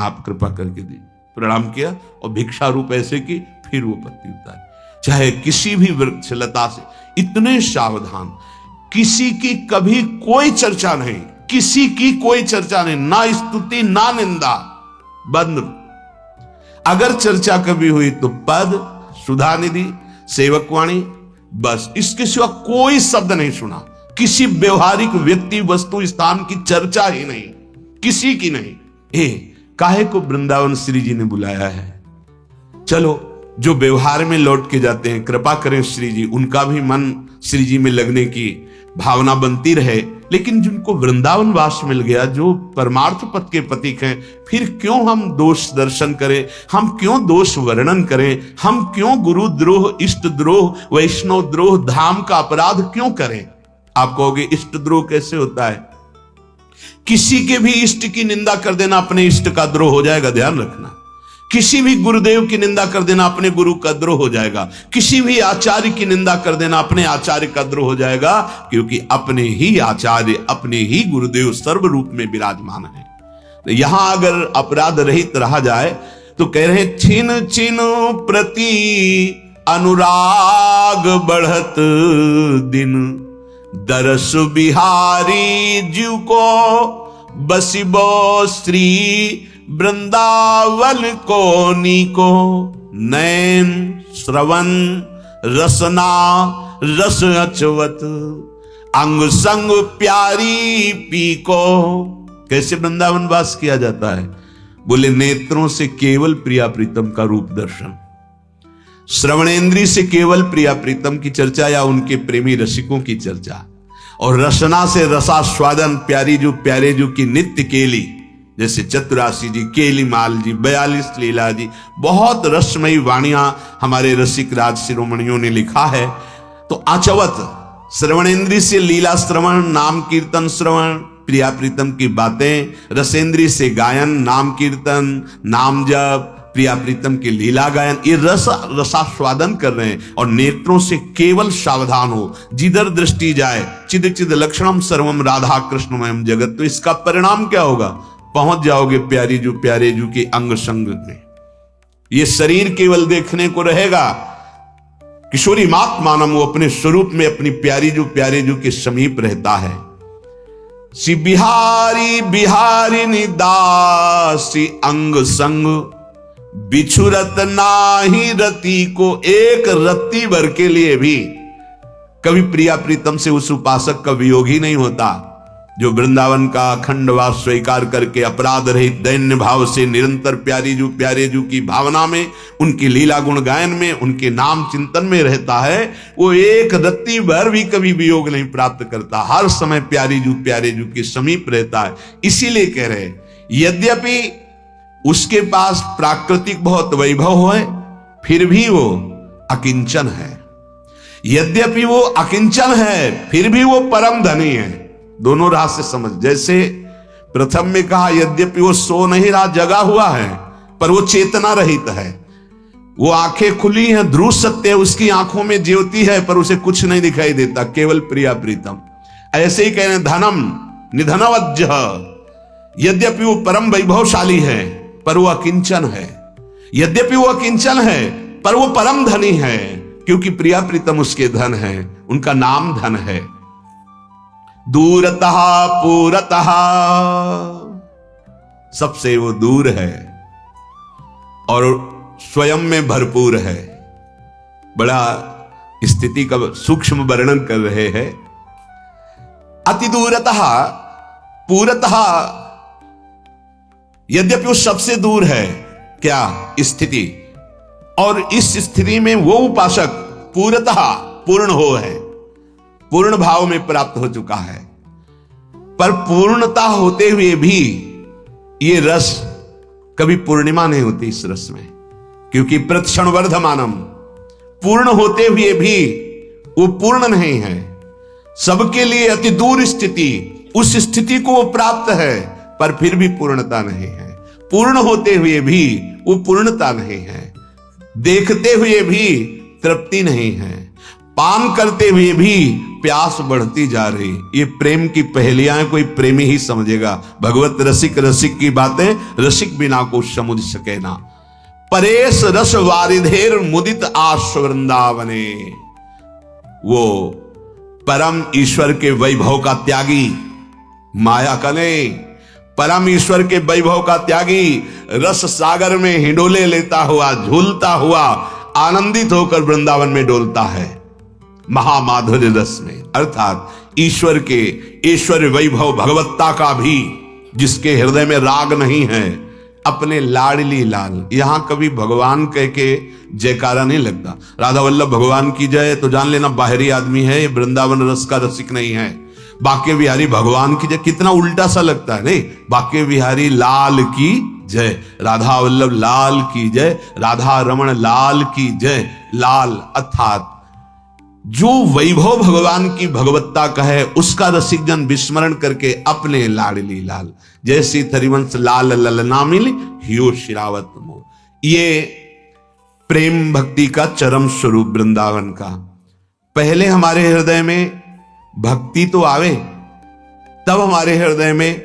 आप कृपा करके दीजिए। प्रणाम किया और भिक्षा रूप ऐसे की, फिर वो पत्ती उतारी। चाहे किसी भी वृक्षलता से इतने सावधान, किसी की कभी कोई चर्चा नहीं, किसी की कोई चर्चा नहीं, ना स्तुति ना निंदा, बंद। अगर चर्चा कभी हुई तो पद, सुधा निधि, सेवकवाणी, बस। इसके सिवा कोई शब्द नहीं सुना। किसी व्यवहारिक व्यक्ति, वस्तु, स्थान की चर्चा ही नहीं, किसी की नहीं। काहे को वृंदावन श्री जी ने बुलाया है। चलो जो व्यवहार में लौट के जाते हैं, कृपा करें श्री जी, उनका भी मन श्री जी में लगने की भावना बनती रहे। लेकिन जिनको वृंदावन वास मिल गया, जो परमार्थ पद के प्रतीक हैं, फिर क्यों हम दोष दर्शन करें, हम क्यों दोष वर्णन करें, हम क्यों गुरु द्रोह, इष्ट द्रोह, वैष्णव द्रोह, धाम का अपराध क्यों करें। आप कहोगे इष्ट द्रोह कैसे होता है? किसी के भी इष्ट की निंदा कर देना अपने इष्ट का द्रोह हो जाएगा, ध्यान रखना। किसी भी गुरुदेव की निंदा कर देना अपने गुरु का द्रोह हो जाएगा। किसी भी आचार्य की निंदा कर देना अपने आचार्य का द्रोह हो जाएगा, क्योंकि अपने ही आचार्य, अपने ही गुरुदेव सर्व रूप में विराजमान है। तो यहां अगर अपराध रहित रहा जाए तो कह रहे हैं, छिन छिन प्रति अनुराग बढ़त दिन, दरस बिहारी जीव को बसिबो श्री वृंदावन को नीको। नैन श्रवण रसना रस अचवत, अंग संग प्यारी पी को। कैसे वृंदावन वास किया जाता है? बोले नेत्रों से केवल प्रिया प्रीतम का रूप दर्शन, श्रवणेन्द्री से केवल प्रिया प्रीतम की चर्चा या उनके प्रेमी रसिकों की चर्चा, और रसना से रसास्वादन, प्यारी जो प्यारे जो की नित्य केली, जैसे चतुरासी जी, केली माल जी, 42 लीला जी, बहुत रसमयी वाणियां हमारे रसिक राज शिरोमणियों ने लिखा है। तो आचवत, श्रवणेन्द्री से लीला श्रवण, नाम कीर्तन श्रवण, प्रिया प्रीतम की बातें, रसेंद्री से गायन, नाम कीर्तन, नाम जप, प्रिया प्रीतम की लीला गायन, ये रसास्वादन कर रहे हैं। और नेत्रों से केवल सावधान हो, जिधर दृष्टि जाए, चिद चिद लक्षणम सर्वम राधा कृष्णमयम जगत। तो इसका परिणाम क्या होगा? पहुंच जाओगे प्यारी जो प्यारे जो के अंग संग में। ये शरीर केवल देखने को रहेगा, किशोरी मात मानम, वो अपने स्वरूप में अपनी प्यारी जो प्यारे जो के समीप रहता है। सी बिहारी बिहारी दासी अंग संग, बिछुरत नाही रति को। एक रत्ती भर के लिए भी कभी प्रिया प्रीतम से उस उपासक का वियोग ही नहीं होता, जो वृंदावन का अखंड वास स्वीकार करके अपराध रहित दैन्य भाव से निरंतर प्यारे जू की भावना में, उनकी लीला गुण गायन में, उनके नाम चिंतन में रहता है। वो एक रत्ती भर भी कभी वियोग नहीं प्राप्त करता, हर समय प्यारे जू के समीप रहता है। इसीलिए कह रहे हैं, यद्यपि उसके पास प्राकृतिक बहुत वैभव है, फिर भी वो अकिंचन है। यद्यपि वो अकिंचन है, फिर भी वो परम धनी है। दोनों राह से समझ। जैसे प्रथम में कहा, यद्यपि वो सो नहीं रहा, जगा हुआ है, पर वो चेतना रहित है। वो आंखें खुली हैं, ध्रुव सत्य है, उसकी आंखों में ज्योति है, पर उसे कुछ नहीं दिखाई देता, केवल प्रिया प्रीतम। ऐसे ही कह रहे हैं, धनम निधनवज्ज, यद्यपि वो परम वैभवशाली है, पर वो अकिंचन है। यद्यपि वो अकिंचन है, पर वो परम धनी है, क्योंकि प्रिया प्रीतम उसके धन है, उनका नाम धन है। दूरतः पूरतः, सबसे वो दूर है और स्वयं में भरपूर है। बड़ा स्थिति का सूक्ष्म वर्णन कर रहे हैं। अति दूरतः पूरतः, यद्यपि वो सबसे दूर है, क्या स्थिति, और इस स्थिति में वो उपासक पूरतः पूर्ण हो है, पूर्ण भाव में प्राप्त हो चुका है। पर पूर्णता होते हुए भी ये रस कभी पूर्णिमा नहीं होती इस रस में, क्योंकि प्रतिक्षण वर्धमानम, पूर्ण होते हुए भी वो पूर्ण नहीं है। सबके लिए अति दूर स्थिति, उस स्थिति को वो प्राप्त है, पर फिर भी पूर्णता नहीं है। पूर्ण होते हुए भी वो पूर्णता नहीं है। देखते हुए भी तृप्ति नहीं है, पान करते हुए भी प्यास बढ़ती जा रही। ये प्रेम की पहेलियां कोई प्रेमी ही समझेगा। भगवत रसिक रसिक की बातें रसिक बिना को समझ सके ना। परेश रस वारिधेर मुदित आश वृंदावने। वो परम ईश्वर के वैभव का त्यागी, माया का नहीं, परम ईश्वर के वैभव का त्यागी रस सागर में हिंडोले लेता हुआ, झूलता हुआ, आनंदित होकर वृंदावन में डोलता है महामाधुर्य रस में। अर्थात ईश्वर के ईश्वर वैभव भगवत्ता का भी जिसके हृदय में राग नहीं है, अपने लाडली लाल। यहां कभी भगवान कह के जयकारा नहीं लगता। राधा वल्लभ भगवान की जय तो जान लेना बाहरी आदमी है, ये वृंदावन रस का रसिक नहीं है। बाके बिहारी भगवान की जय, कितना उल्टा सा लगता है नहीं। बाके बिहारी लाल की जय, राधा वल्लभ लाल की जय, राधा रमण लाल की जय। लाल अर्थात जो वैभव भगवान की भगवत्ता का है, उसका रसिक जन विस्मरण करके अपने लाडली लाल, जैसी हरिवंश लाल ललना मिल हियो शिरावत मोह। ये प्रेम भक्ति का चरम स्वरूप वृंदावन का। पहले हमारे हृदय में भक्ति तो आवे, तब हमारे हृदय में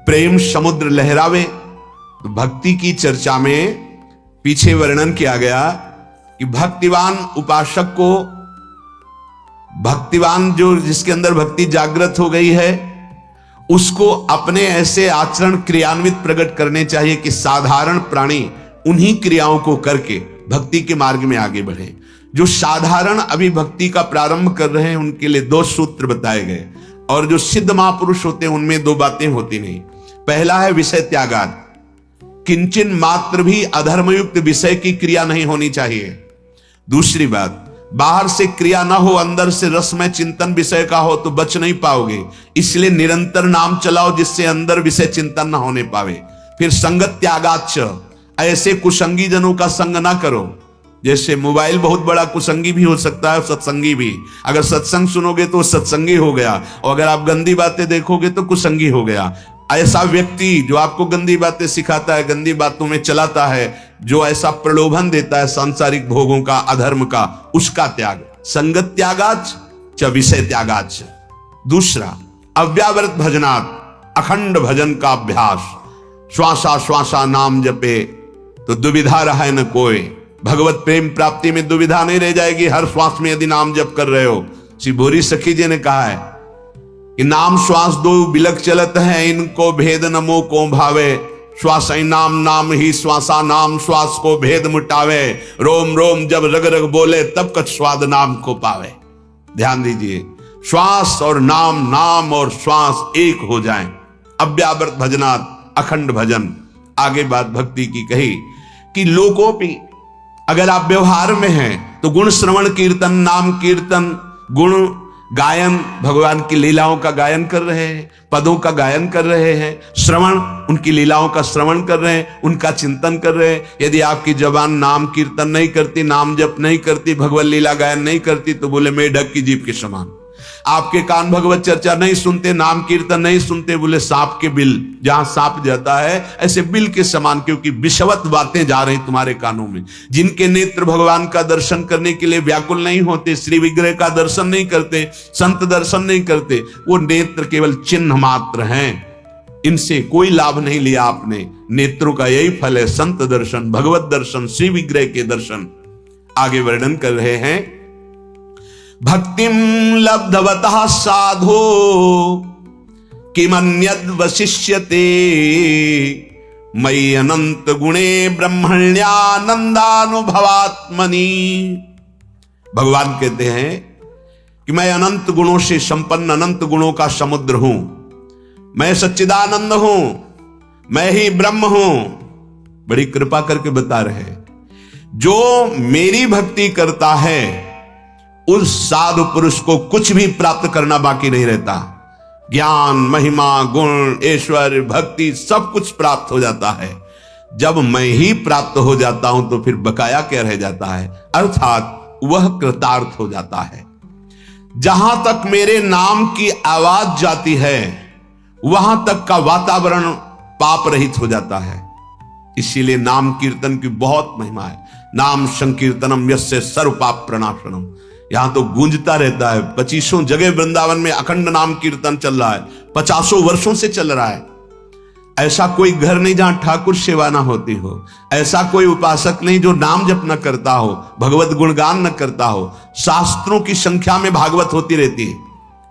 प्रेम समुद्र लहरावे। भक्ति की चर्चा में पीछे वर्णन किया गया कि भक्तिवान उपासक को, भक्तिवान जो जिसके अंदर भक्ति जागृत हो गई है, उसको अपने ऐसे आचरण क्रियान्वित प्रकट करने चाहिए कि साधारण प्राणी उन्हीं क्रियाओं को करके भक्ति के मार्ग में आगे बढ़े। जो साधारण अभी भक्ति का प्रारंभ कर रहे हैं उनके लिए 2 सूत्र बताए गए, और जो सिद्ध महापुरुष होते हैं उनमें 2 बातें होती नहीं। पहला है विषय त्यागात, किंचन मात्र भी अधर्मयुक्त विषय की क्रिया नहीं होनी चाहिए। दूसरी बात, बाहर से क्रिया ना हो, अंदर से रसमय चिंतन विषय का हो तो बच नहीं पाओगे। इसलिए निरंतर नाम चलाओ जिससे अंदर विषय चिंतन ना होने पावे। फिर संगत त्यागाच, ऐसे कुसंगी जनों का संग ना करो। जैसे मोबाइल बहुत बड़ा कुसंगी भी हो सकता है, सत्संगी भी। अगर सत्संग सुनोगे तो सत्संगी हो गया, और अगर आप गंदी बातें देखोगे तो कुसंगी हो गया। ऐसा व्यक्ति जो आपको गंदी बातें सिखाता है, गंदी बातों में चलाता है, जो ऐसा प्रलोभन देता है सांसारिक भोगों का, अधर्म का, उसका त्याग। संगत त्यागाच च विषय त्यागाच। दूसरा अव्यावृत भजनात्, अखंड भजन का अभ्यास। श्वासा श्वासा नाम जपे तो दुविधा रहा न कोई। भगवत प्रेम प्राप्ति में दुविधा नहीं रह जाएगी हर श्वास में यदि नाम जप कर रहे हो। श्री भूरी सखी जी ने कहा है कि नाम श्वास 2 बिलक चलत है, इनको भेद नमो को भावे। श्वास नाम नाम ही श्वासा नाम, श्वास को भेद मुटावे। रोम रोम जब रग रग बोले तब कछ स्वाद नाम को पावे। ध्यान दीजिए, श्वास और नाम, नाम और श्वास एक हो जाएं। अव्यावृत भजनात्, अखंड भजन। आगे बात भक्ति की कही कि लोकोपि, अगर आप व्यवहार में हैं तो गुण श्रवण कीर्तन, नाम कीर्तन, गुण गायन, भगवान की लीलाओं का गायन कर रहे हैं, पदों का गायन कर रहे हैं, श्रवण, उनकी लीलाओं का श्रवण कर रहे हैं, उनका चिंतन कर रहे हैं। यदि आपकी जबान नाम कीर्तन नहीं करती, नाम जप नहीं करती, भगवत लीला गायन नहीं करती, तो बोले मेढक की जीभ के समान। आपके कान भगवत चर्चा नहीं सुनते, नाम कीर्तन नहीं सुनते, बोले सांप के बिल, जहां सांप जाता है ऐसे बिल के समान, क्योंकि विषवत बातें जा रही तुम्हारे कानों में। जिनके नेत्र भगवान का दर्शन करने के लिए व्याकुल नहीं होते, श्री विग्रह का दर्शन नहीं करते, संत दर्शन नहीं करते, वो नेत्र केवल चिन्ह मात्र हैं। इनसे कोई लाभ नहीं लिया आपने। नेत्रों का यही फल है, संत दर्शन, भगवत दर्शन, श्री विग्रह के दर्शन। आगे वर्णन कर रहे हैं, भक्तिम लब्धवतः साधो किमन्यद् वशिष्यते मयि अनंत गुणे ब्रह्मण्यानंदानुभवात्मनि। भगवान कहते हैं कि मैं अनंत गुणों से संपन्न, अनंत गुणों का समुद्र हूं। मैं सच्चिदानंद हूं, मैं ही ब्रह्म हूं। बड़ी कृपा करके बता रहे, जो मेरी भक्ति करता है उस साधु पुरुष को कुछ भी प्राप्त करना बाकी नहीं रहता। ज्ञान, महिमा, गुण, ऐश्वर्य, भक्ति सब कुछ प्राप्त हो जाता है। जब मैं ही प्राप्त हो जाता हूं तो फिर बकाया क्या रह जाता है, अर्थात वह कृतार्थ हो जाता है। जहां तक मेरे नाम की आवाज जाती है वहां तक का वातावरण पाप रहित हो जाता है। इसीलिए नाम कीर्तन की बहुत महिमा है। नाम संकीर्तनम यस्य सर्व पाप प्रणाशनम। यहां तो गूंजता रहता है। 25 जगह वृंदावन में अखंड नाम कीर्तन चल रहा है, 50 वर्षों से चल रहा है। ऐसा कोई घर नहीं जहां ठाकुर सेवा ना होती हो, ऐसा कोई उपासक नहीं जो नाम जप न करता हो, भगवत गुणगान न करता हो। शास्त्रों की संख्या में भागवत होती रहती है।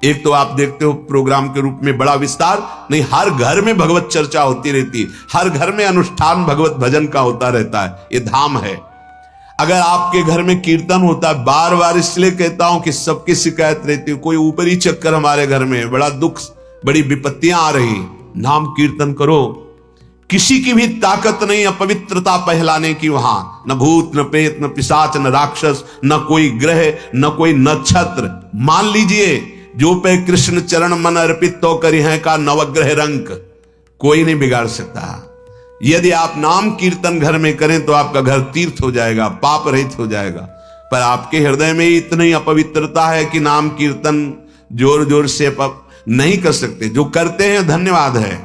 एक तो आप देखते हो प्रोग्राम के रूप में बड़ा विस्तार नहीं, हर घर में भगवत चर्चा होती रहती है, हर घर में अनुष्ठान भगवत भजन का होता रहता है। ये धाम है। अगर आपके घर में कीर्तन होता है, बार बार इसलिए कहता हूं कि सबकी शिकायत रहती है, कोई ऊपरी चक्कर हमारे घर में, बड़ा दुख, बड़ी विपत्तियां आ रही। नाम कीर्तन करो। किसी की भी ताकत नहीं अपवित्रता पहलाने की वहां, न भूत न प्रेत न पिशाच न राक्षस, न कोई ग्रह न कोई नक्षत्र। मान लीजिए जो पे कृष्ण चरण मन अर्पित तो करी है का नवग्रह रंक, कोई नहीं बिगाड़ सकता। यदि आप नाम कीर्तन घर में करें तो आपका घर तीर्थ हो जाएगा, पाप रहित हो जाएगा। पर आपके हृदय में इतनी अपवित्रता है कि नाम कीर्तन जोर जोर से नहीं कर सकते। जो करते हैं धन्यवाद है,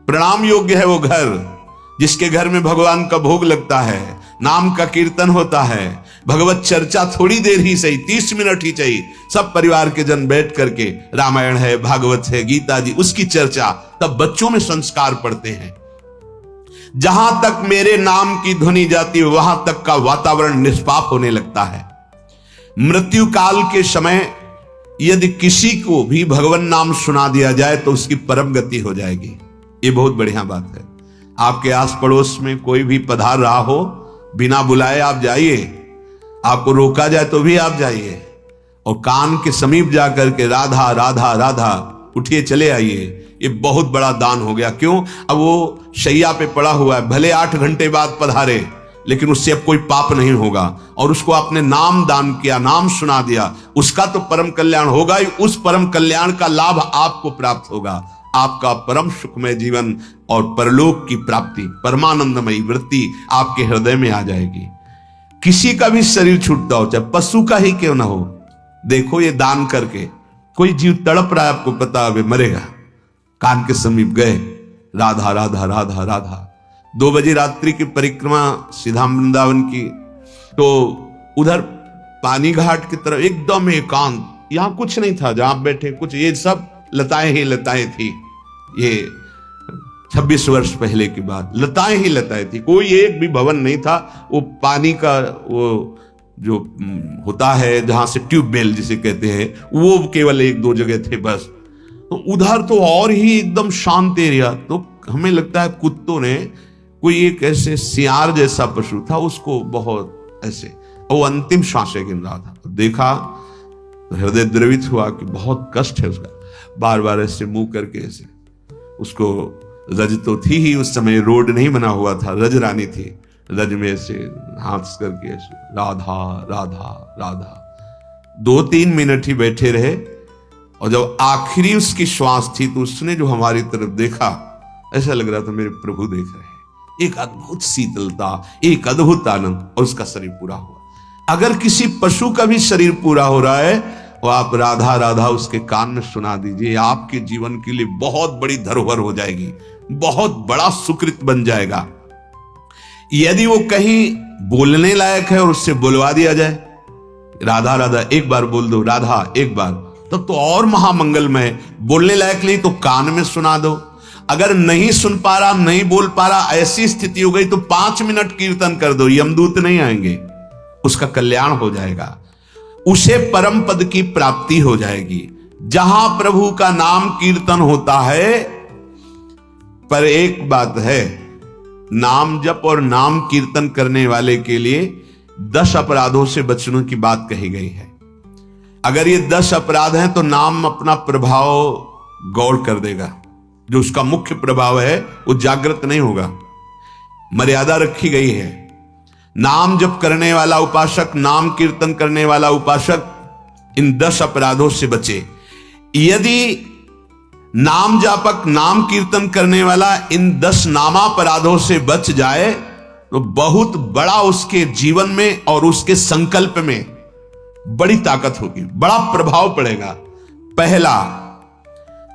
प्रणाम योग्य है वो घर जिसके घर में भगवान का भोग लगता है, नाम का कीर्तन होता है, भगवत चर्चा थोड़ी देर ही सही, 30 मिनट ही चाहिए, सब परिवार के जन बैठ करके रामायण है, भागवत है, गीता जी, उसकी चर्चा, तब बच्चों में संस्कार पड़ते हैं। जहां तक मेरे नाम की ध्वनि जाती है वहां तक का वातावरण निष्पाप होने लगता है। मृत्यु काल के समय यदि किसी को भी भगवान नाम सुना दिया जाए तो उसकी परम गति हो जाएगी। ये बहुत बढ़िया बात है। आपके आस पड़ोस में कोई भी पधार रहा हो, बिना बुलाए आप जाइए, आपको रोका जाए तो भी आप जाइए और कान के समीप जाकर के राधा राधा राधा उठिए चले आइए। ये बहुत बड़ा दान हो गया। क्यों? अब वो शैया पे पड़ा हुआ है, भले 8 घंटे बाद पधारे, लेकिन उससे अब कोई पाप नहीं होगा। और उसको आपने नाम दान किया, नाम सुना दिया, उसका तो परम कल्याण होगा ही। उस परम कल्याण का लाभ आपको प्राप्त होगा। आपका परम सुखमय जीवन और परलोक की प्राप्ति, परमानंदमयी वृत्ति आपके हृदय में आ जाएगी। किसी का भी शरीर छूटता हो, चाहे पशु का ही क्यों ना हो, देखो ये दान करके कोई जीव तड़प रहा है, आपको पता है मरेगा, कान के समीप गए, राधा राधा राधा राधा। 2 बजे रात्रि की परिक्रमा सीधा वृंदावन की, तो उधर पानी घाट की तरफ एकदम एकांत, यहां कुछ नहीं था जहां आप बैठे, कुछ ये सब लताएं ही लताएं थी। ये 26 वर्ष पहले की बात, लताएं ही लताएं थी, कोई एक भी भवन नहीं था। वो पानी का वो जो होता है जहां से ट्यूबवेल जिसे कहते हैं, वो केवल 1-2 जगह थे बस। तो उधर तो और ही एकदम शांत एरिया। तो हमें लगता है कुत्तों ने, कोई एक ऐसे सियार जैसा पशु था, उसको बहुत ऐसे, वो अंतिम सांसें गिन रहा था। देखा तो हृदय द्रवित हुआ कि बहुत कष्ट है उसका, बार बार ऐसे मुंह करके ऐसे। उसको रज तो थी ही उस समय, रोड नहीं बना हुआ था, रज रानी थी, रज में ऐसे हाथ करके ऐसे राधा राधा राधा। 2-3 मिनट ही बैठे रहे और जब आखिरी उसकी श्वास थी तो उसने जो हमारी तरफ देखा, ऐसा लग रहा था मेरे प्रभु देख रहे हैं। एक अद्भुत शीतलता, एक अद्भुत आनंद, और उसका शरीर पूरा हुआ। अगर किसी पशु का भी शरीर पूरा हो रहा है, वो आप राधा राधा उसके कान में सुना दीजिए, आपके जीवन के लिए बहुत बड़ी धरोहर हो जाएगी, बहुत बड़ा सुकृत बन जाएगा। यदि वो कहीं बोलने लायक है और उससे बुलवा दिया जाए, राधा राधा एक बार बोल दो, राधा एक बार, तब तो और महामंगलमय। बोलने लायक नहीं तो कान में सुना दो। अगर नहीं सुन पा रहा, नहीं बोल पा रहा, ऐसी स्थिति हो गई तो 5 मिनट कीर्तन कर दो, यमदूत नहीं आएंगे, उसका कल्याण हो जाएगा, उसे परम पद की प्राप्ति हो जाएगी। जहां प्रभु का नाम कीर्तन होता है, पर एक बात है, नाम जप और नाम कीर्तन करने वाले के लिए 10 अपराधों से बचने की बात कही गई है। अगर ये 10 अपराध हैं तो नाम अपना प्रभाव गौर कर देगा, जो उसका मुख्य प्रभाव है वो जागृत नहीं होगा। मर्यादा रखी गई है। नाम जप करने वाला उपासक, नाम कीर्तन करने वाला उपासक इन 10 अपराधों से बचे। यदि नाम जापक, नाम कीर्तन करने वाला इन 10 नामापराधों से बच जाए तो बहुत बड़ा उसके जीवन में और उसके संकल्प में बड़ी ताकत होगी, बड़ा प्रभाव पड़ेगा। पहला,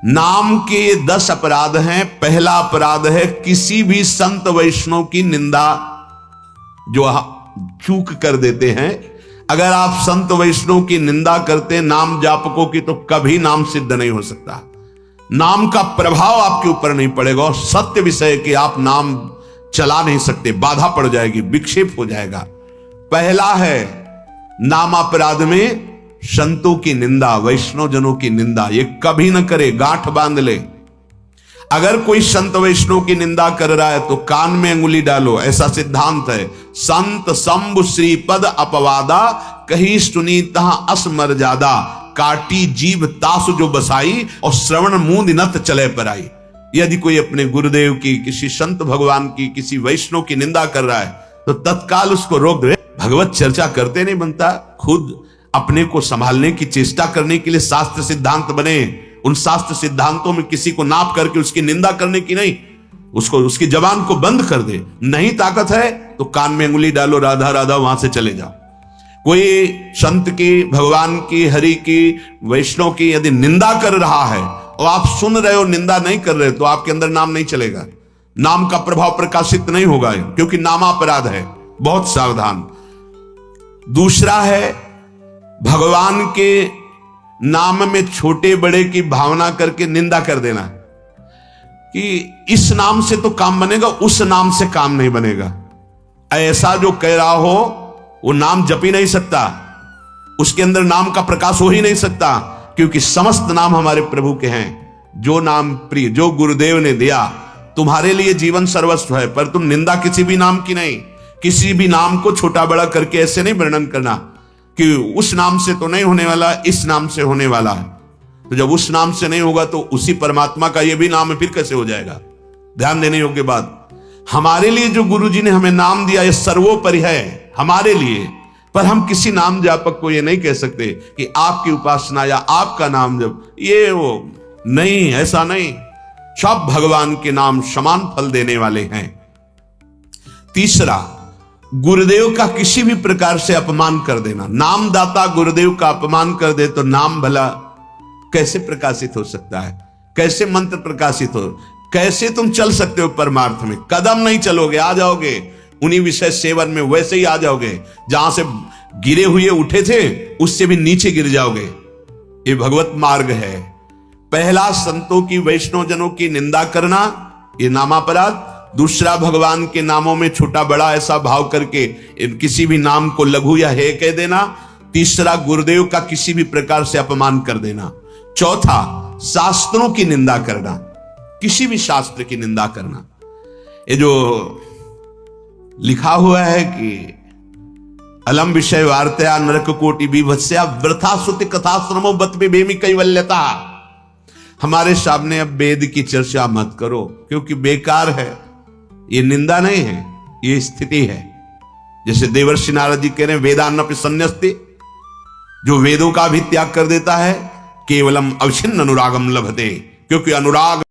नाम के 10 अपराध हैं। पहला अपराध है किसी भी संत वैष्णव की निंदा जो चूक कर देते हैं। अगर आप संत वैष्णव की निंदा करते नाम जापकों की, तो कभी नाम सिद्ध नहीं हो सकता। नाम का प्रभाव आपके ऊपर नहीं पड़ेगा, और सत्य विषय कि आप नाम चला नहीं सकते, बाधा पड़ जाएगी, विक्षेप हो जाएगा। पहला है नामापराध में संतों की निंदा, वैष्णव जनों की निंदा, ये कभी न करे, गांठ बांध ले। अगर कोई संत वैष्णव की निंदा कर रहा है तो कान में अंगुली डालो, ऐसा सिद्धांत है। संत शंभु श्रीपद अपवादा, कहीं सुनी तहां असमर्यादा, काटी जीभ तासु जो बसाई, और श्रवण मूंद नत चले पर आई। यदि कोई अपने गुरुदेव की, किसी संत भगवान की, किसी वैष्णव की निंदा कर रहा है तो तत्काल उसको रोक दे। भगवत चर्चा करते नहीं बनता, खुद अपने को संभालने की चेष्टा करने के लिए शास्त्र सिद्धांत बने। उन शास्त्र सिद्धांतों में किसी को नाप करके उसकी निंदा करने की नहीं, उसको, उसकी जबान को बंद कर दे। नहीं ताकत है तो कान में अंगुली डालो, राधा राधा, वहां से चले जाओ। कोई संत की, भगवान की, हरि की, वैष्णव की यदि निंदा कर रहा है और आप सुन रहे हो, निंदा नहीं कर रहे, तो आपके अंदर नाम नहीं चलेगा, नाम का प्रभाव प्रकाशित नहीं होगा, क्योंकि नामापराध है। बहुत सावधान। दूसरा है भगवान के नाम में छोटे बड़े की भावना करके निंदा कर देना कि इस नाम से तो काम बनेगा, उस नाम से काम नहीं बनेगा। ऐसा जो कह रहा हो वो नाम जप ही नहीं सकता, उसके अंदर नाम का प्रकाश हो ही नहीं सकता, क्योंकि समस्त नाम हमारे प्रभु के हैं। जो नाम प्रिय, जो गुरुदेव ने दिया, तुम्हारे लिए जीवन सर्वस्व है, पर तुम निंदा किसी भी नाम की नहीं। किसी भी नाम को छोटा बड़ा करके ऐसे नहीं वर्णन करना कि उस नाम से तो नहीं होने वाला, इस नाम से होने वाला है। तो जब उस नाम से नहीं होगा तो उसी परमात्मा का ये भी नाम है, फिर कैसे हो जाएगा? ध्यान देने योग्य बात। हमारे लिए जो गुरु जी ने हमें नाम दिया, ये सर्वोपरि है हमारे लिए, पर हम किसी नाम जापक को ये नहीं कह सकते कि आपकी उपासना या आपका नाम जब, ये वो नहीं, ऐसा नहीं। सब भगवान के नाम समान फल देने वाले हैं। तीसरा, गुरुदेव का किसी भी प्रकार से अपमान कर देना। नामदाता गुरुदेव का अपमान कर दे तो नाम भला कैसे प्रकाशित हो सकता है? कैसे मंत्र प्रकाशित हो? कैसे तुम चल सकते हो परमार्थ में? कदम नहीं चलोगे, आ जाओगे उन्हीं विषय सेवन में, वैसे ही आ जाओगे। जहां से गिरे हुए उठे थे उससे भी नीचे गिर जाओगे। ये भगवत मार्ग है। पहला, संतों की, वैष्णव जनों की निंदा करना, ये नामापराध। दूसरा, भगवान के नामों में छोटा बड़ा ऐसा भाव करके किसी भी नाम को लघु या हे कह देना। तीसरा, गुरुदेव का किसी भी प्रकार से अपमान कर देना। चौथा, शास्त्रों की निंदा करना, किसी भी शास्त्र की निंदा करना। ये जो लिखा हुआ है कि अलम विषय वार्तया नरक कोटि विभत्स्या वृथा सुति कथा श्रमो बत बेमी कैवल्यता। हमारे सामने अब वेद की चर्चा मत करो, क्योंकि बेकार है। ये निंदा नहीं है, ये स्थिति है। जैसे देवर्षि नारद जी कह रहे हैं, वेदान्नपि संन्यस्ते, जो वेदों का भी त्याग कर देता है, केवलम अवच्छिन्न अनुरागम लभते, क्योंकि अनुराग